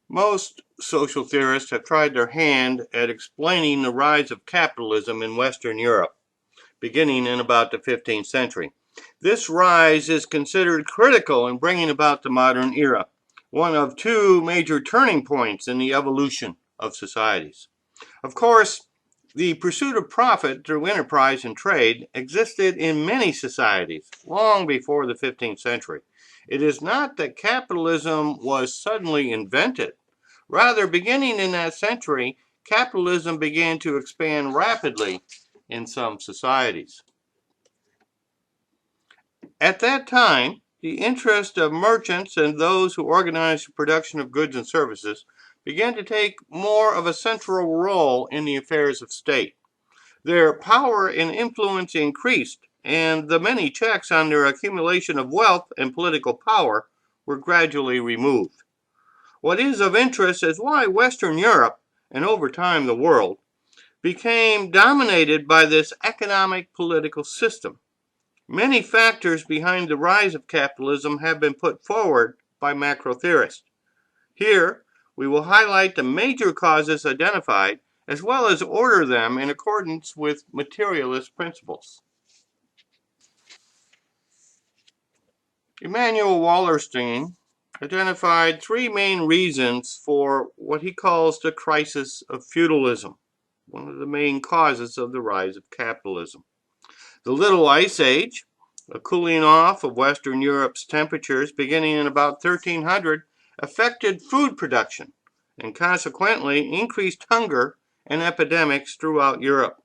Most social theorists have tried their hand at explaining the rise of capitalism in Western Europe, beginning in about the 15th century. This rise is considered critical in bringing about the modern era, one of two major turning points in the evolution of societies. Of course, the pursuit of profit through enterprise and trade existed in many societies long before the 15th century. It is not that capitalism was suddenly invented. Rather, beginning in that century, capitalism began to expand rapidly in some societies. At that time, the interest of merchants and those who organized the production of goods and services began to take more of a central role in the affairs of state. Their power and influence increased, and the many checks on their accumulation of wealth and political power were gradually removed. What is of interest is why Western Europe, and over time the world, became dominated by this economic political system. Many factors behind the rise of capitalism have been put forward by macro theorists. Here, we will highlight the major causes identified as well as order them in accordance with materialist principles. Emanuel Wallerstein identified three main reasons for what he calls the crisis of feudalism, one of the main causes of the rise of capitalism. The Little Ice Age, a cooling off of Western Europe's temperatures beginning in about 1300, affected food production and consequently increased hunger and epidemics throughout Europe.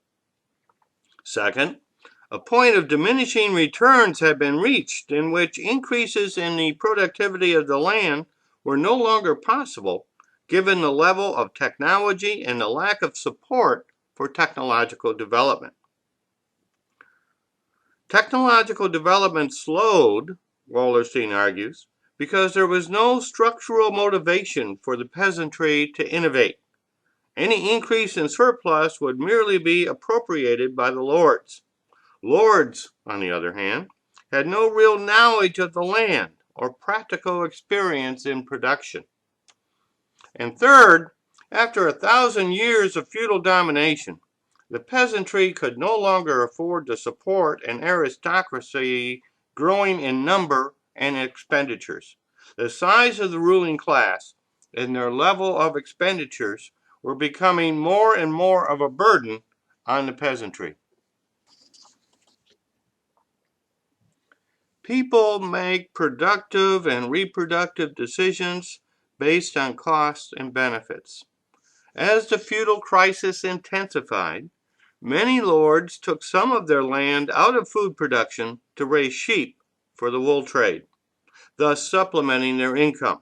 Second, a point of diminishing returns had been reached in which increases in the productivity of the land were no longer possible given the level of technology and the lack of support for technological development. Technological development slowed, Wallerstein argues, because there was no structural motivation for the peasantry to innovate. Any increase in surplus would merely be appropriated by the lords. Lords, on the other hand, had no real knowledge of the land or practical experience in production. And third, after 1,000 years of feudal domination, the peasantry could no longer afford to support an aristocracy growing in number and expenditures. The size of the ruling class and their level of expenditures were becoming more and more of a burden on the peasantry. People make productive and reproductive decisions based on costs and benefits. As the feudal crisis intensified, many lords took some of their land out of food production to raise sheep for the wool trade, thus supplementing their income.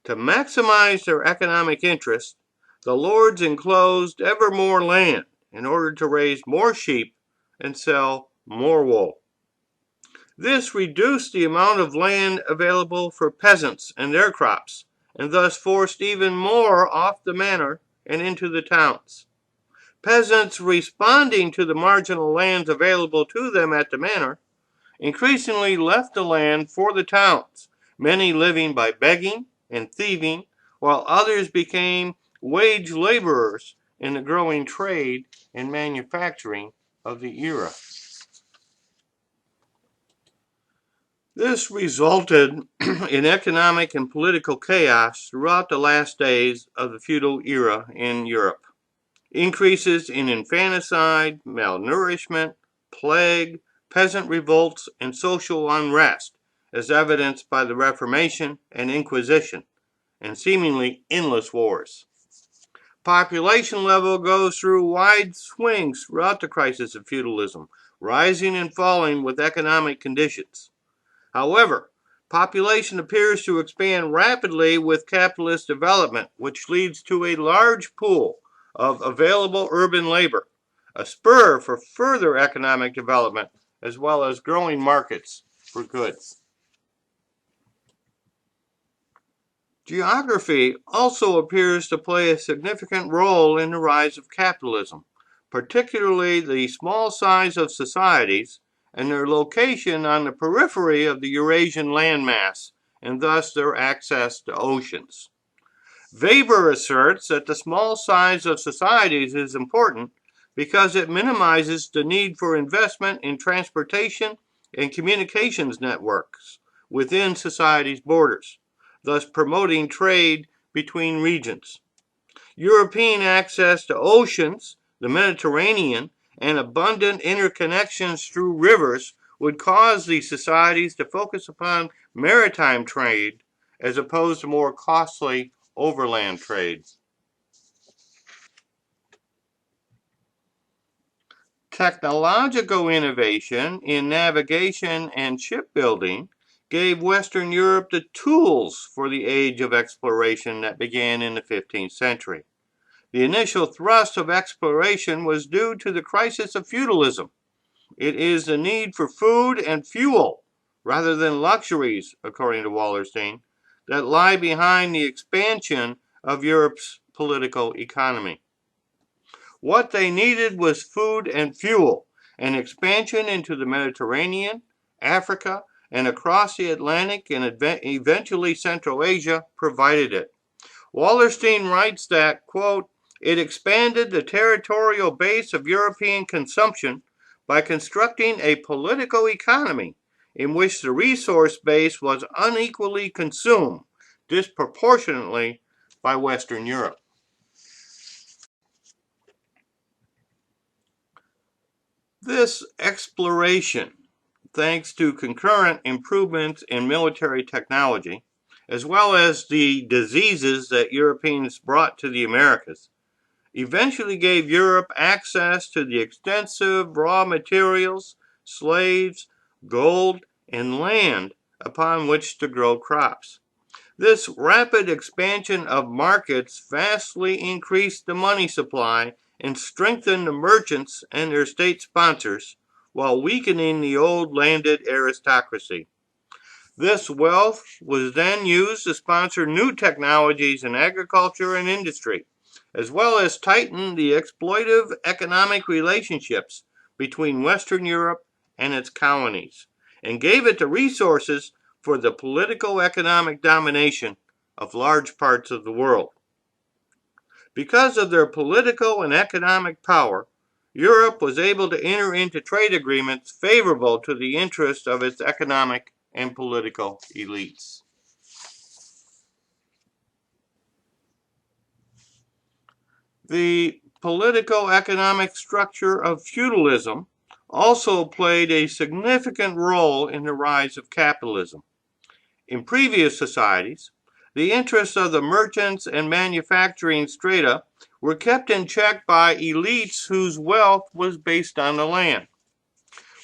To maximize their economic interest, the lords enclosed ever more land in order to raise more sheep and sell more wool. This reduced the amount of land available for peasants and their crops, and thus forced even more off the manor and into the towns. Peasants responding to the marginal lands available to them at the manor increasingly left the land for the towns, many living by begging and thieving, while others became wage laborers in the growing trade and manufacturing of the era. This resulted in economic and political chaos throughout the last days of the feudal era in Europe. Increases in infanticide, malnourishment, plague, peasant revolts, and social unrest, as evidenced by the Reformation and Inquisition, and seemingly endless wars. Population level goes through wide swings throughout the crisis of feudalism, rising and falling with economic conditions. However, population appears to expand rapidly with capitalist development, which leads to a large pool of available urban labor, a spur for further economic development, as well as growing markets for goods. Geography also appears to play a significant role in the rise of capitalism, particularly the small size of societies and their location on the periphery of the Eurasian landmass, and thus their access to oceans. Weber asserts that the small size of societies is important because it minimizes the need for investment in transportation and communications networks within society's borders, thus promoting trade between regions. European access to oceans, the Mediterranean, and abundant interconnections through rivers would cause these societies to focus upon maritime trade as opposed to more costly overland trade. Technological innovation in navigation and shipbuilding gave Western Europe the tools for the age of exploration that began in the 15th century. The initial thrust of exploration was due to the crisis of feudalism. It is the need for food and fuel, rather than luxuries, according to Wallerstein, that lie behind the expansion of Europe's political economy. What they needed was food and fuel, and expansion into the Mediterranean, Africa, and across the Atlantic and eventually Central Asia provided it. Wallerstein writes that, quote, it expanded the territorial base of European consumption by constructing a political economy in which the resource base was unequally consumed disproportionately by Western Europe. This exploration, thanks to concurrent improvements in military technology, as well as the diseases that Europeans brought to the Americas, eventually gave Europe access to the extensive raw materials, slaves, gold, and land upon which to grow crops. This rapid expansion of markets vastly increased the money supply and strengthened the merchants and their state sponsors, while weakening the old landed aristocracy. This wealth was then used to sponsor new technologies in agriculture and industry, as well as tighten the exploitive economic relationships between Western Europe and its colonies, and gave it the resources for the political economic domination of large parts of the world. Because of their political and economic power, Europe was able to enter into trade agreements favorable to the interests of its economic and political elites. The political economic structure of feudalism also played a significant role in the rise of capitalism. In previous societies, the interests of the merchants and manufacturing strata were kept in check by elites whose wealth was based on the land.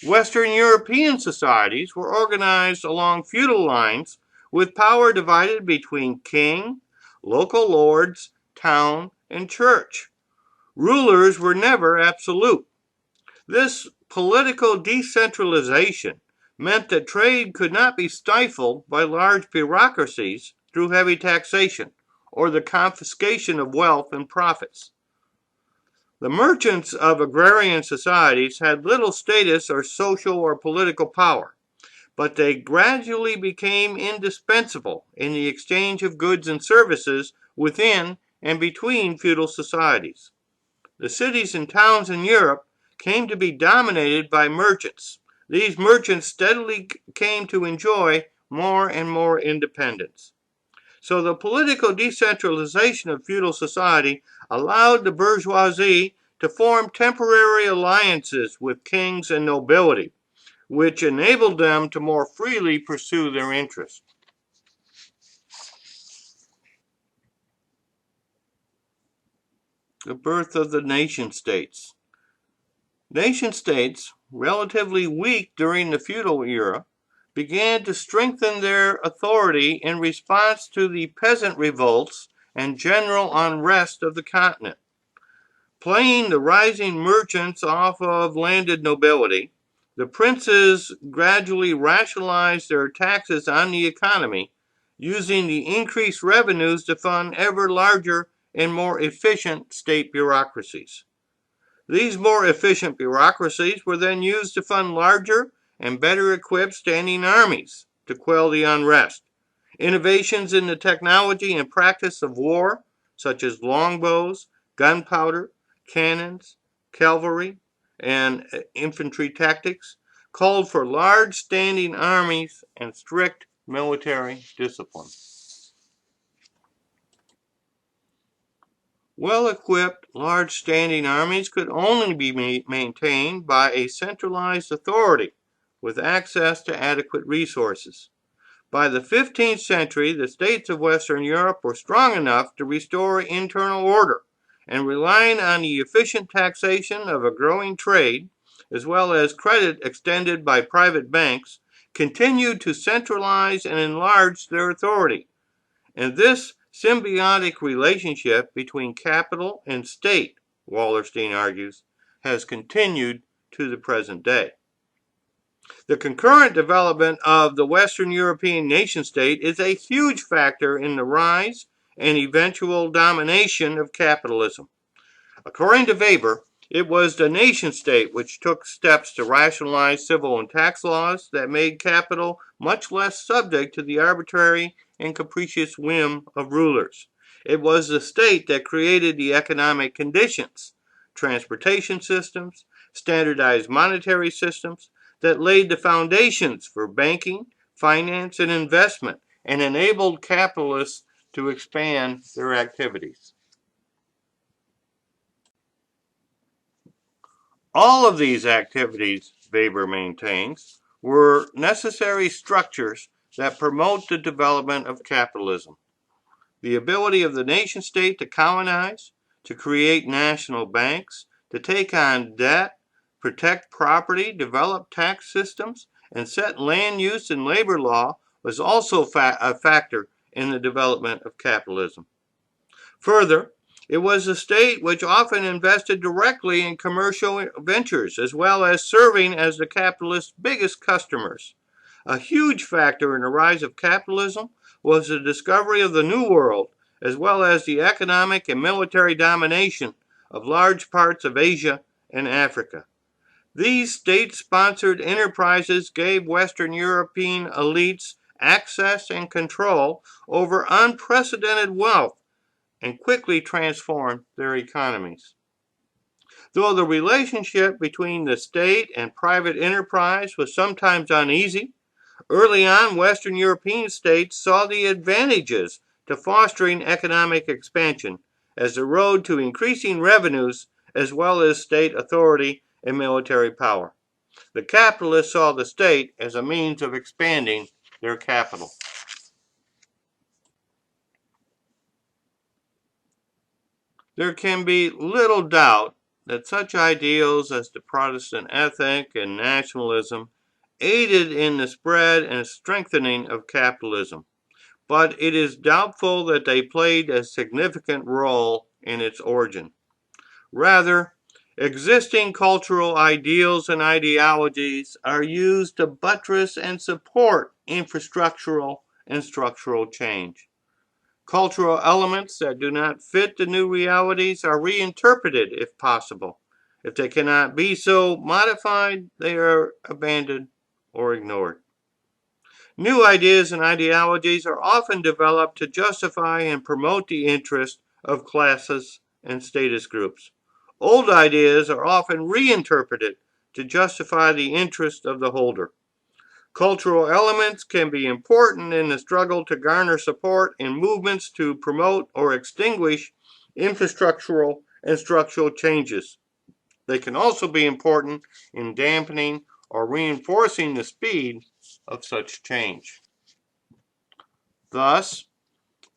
Western European societies were organized along feudal lines with power divided between king, local lords, town, and church. Rulers were never absolute. This political decentralization meant that trade could not be stifled by large bureaucracies through heavy taxation or the confiscation of wealth and profits. The merchants of agrarian societies had little status or social or political power, but they gradually became indispensable in the exchange of goods and services within and between feudal societies. The cities and towns in Europe came to be dominated by merchants. These merchants steadily came to enjoy more and more independence. So the political decentralization of feudal society allowed the bourgeoisie to form temporary alliances with kings and nobility, which enabled them to more freely pursue their interests. The birth of the nation states. Nation states, relatively weak during the feudal era, began to strengthen their authority in response to the peasant revolts and general unrest of the continent. Playing the rising merchants off of landed nobility, the princes gradually rationalized their taxes on the economy, using the increased revenues to fund ever larger and more efficient state bureaucracies. These more efficient bureaucracies were then used to fund larger and better equipped standing armies to quell the unrest, Innovations in the technology and practice of war, such as longbows, gunpowder, cannons, cavalry, and infantry tactics, called for large standing armies and strict military discipline. Well-equipped, large standing armies could only be maintained by a centralized authority with access to adequate resources. By the 15th century, the states of Western Europe were strong enough to restore internal order, and relying on the efficient taxation of a growing trade, as well as credit extended by private banks, continued to centralize and enlarge their authority. And this symbiotic relationship between capital and state, Wallerstein argues, has continued to the present day. The concurrent development of the Western European nation-state is a huge factor in the rise and eventual domination of capitalism. According to Weber, it was the nation-state which took steps to rationalize civil and tax laws that made capital much less subject to the arbitrary and capricious whim of rulers. It was the state that created the economic conditions, transportation systems, standardized monetary systems, that laid the foundations for banking, finance, and investment, and enabled capitalists to expand their activities. All of these activities, Weber maintains, were necessary structures that promote the development of capitalism. The ability of the nation-state to colonize, to create national banks, to take on debt, protect property, develop tax systems, and set land use and labor law was also a factor in the development of capitalism. Further, it was the state which often invested directly in commercial ventures, as well as serving as the capitalist's biggest customers. A huge factor in the rise of capitalism was the discovery of the New World, as well as the economic and military domination of large parts of Asia and Africa. These state-sponsored enterprises gave Western European elites access and control over unprecedented wealth and quickly transformed their economies. Though the relationship between the state and private enterprise was sometimes uneasy, early on Western European states saw the advantages to fostering economic expansion as the road to increasing revenues as well as state authority and military power. The capitalists saw the state as a means of expanding their capital. There can be little doubt that such ideals as the Protestant ethic and nationalism aided in the spread and strengthening of capitalism, but it is doubtful that they played a significant role in its origin. Rather, existing cultural ideals and ideologies are used to buttress and support infrastructural and structural change. Cultural elements that do not fit the new realities are reinterpreted if possible. If they cannot be so modified, they are abandoned or ignored. New ideas and ideologies are often developed to justify and promote the interest of classes and status groups. Old ideas are often reinterpreted to justify the interest of the holder. Cultural elements can be important in the struggle to garner support in movements to promote or extinguish infrastructural and structural changes. They can also be important in dampening or reinforcing the speed of such change. Thus,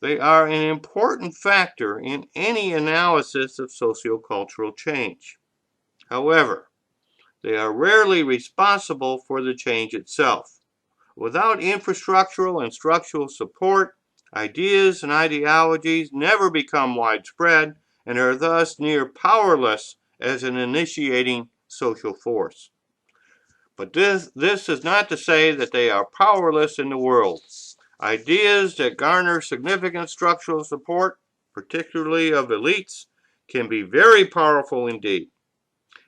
they are an important factor in any analysis of sociocultural change. However, they are rarely responsible for the change itself. Without infrastructural and structural support, ideas and ideologies never become widespread and are thus near powerless as an initiating social force. But this is not to say that they are powerless in the world. Ideas that garner significant structural support, particularly of elites, can be very powerful indeed.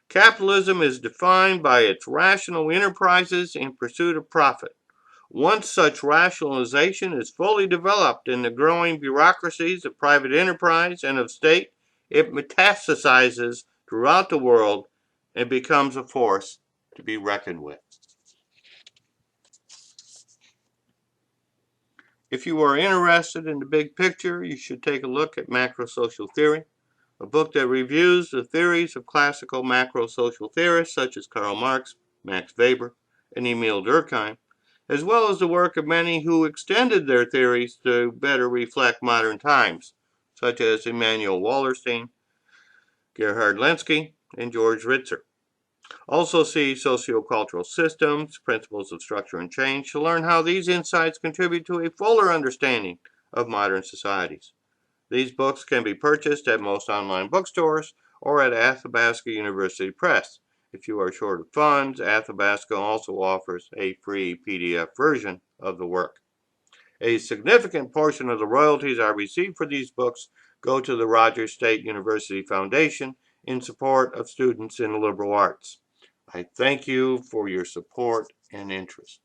Capitalism is defined by its rational enterprises in pursuit of profit. Once such rationalization is fully developed in the growing bureaucracies of private enterprise and of state, it metastasizes throughout the world and becomes a force to be reckoned with. If you are interested in the big picture, you should take a look at Macro-Social Theory, a book that reviews the theories of classical macro-social theorists such as Karl Marx, Max Weber, and Emil Durkheim, as well as the work of many who extended their theories to better reflect modern times, such as Immanuel Wallerstein, Gerhard Lenski, and George Ritzer. Also see Sociocultural Systems, Principles of Structure and Change to learn how these insights contribute to a fuller understanding of modern societies. These books can be purchased at most online bookstores or at Athabasca University Press. If you are short of funds, Athabasca also offers a free PDF version of the work. A significant portion of the royalties I receive for these books go to the Rogers State University Foundation in support of students in the liberal arts. I thank you for your support and interest.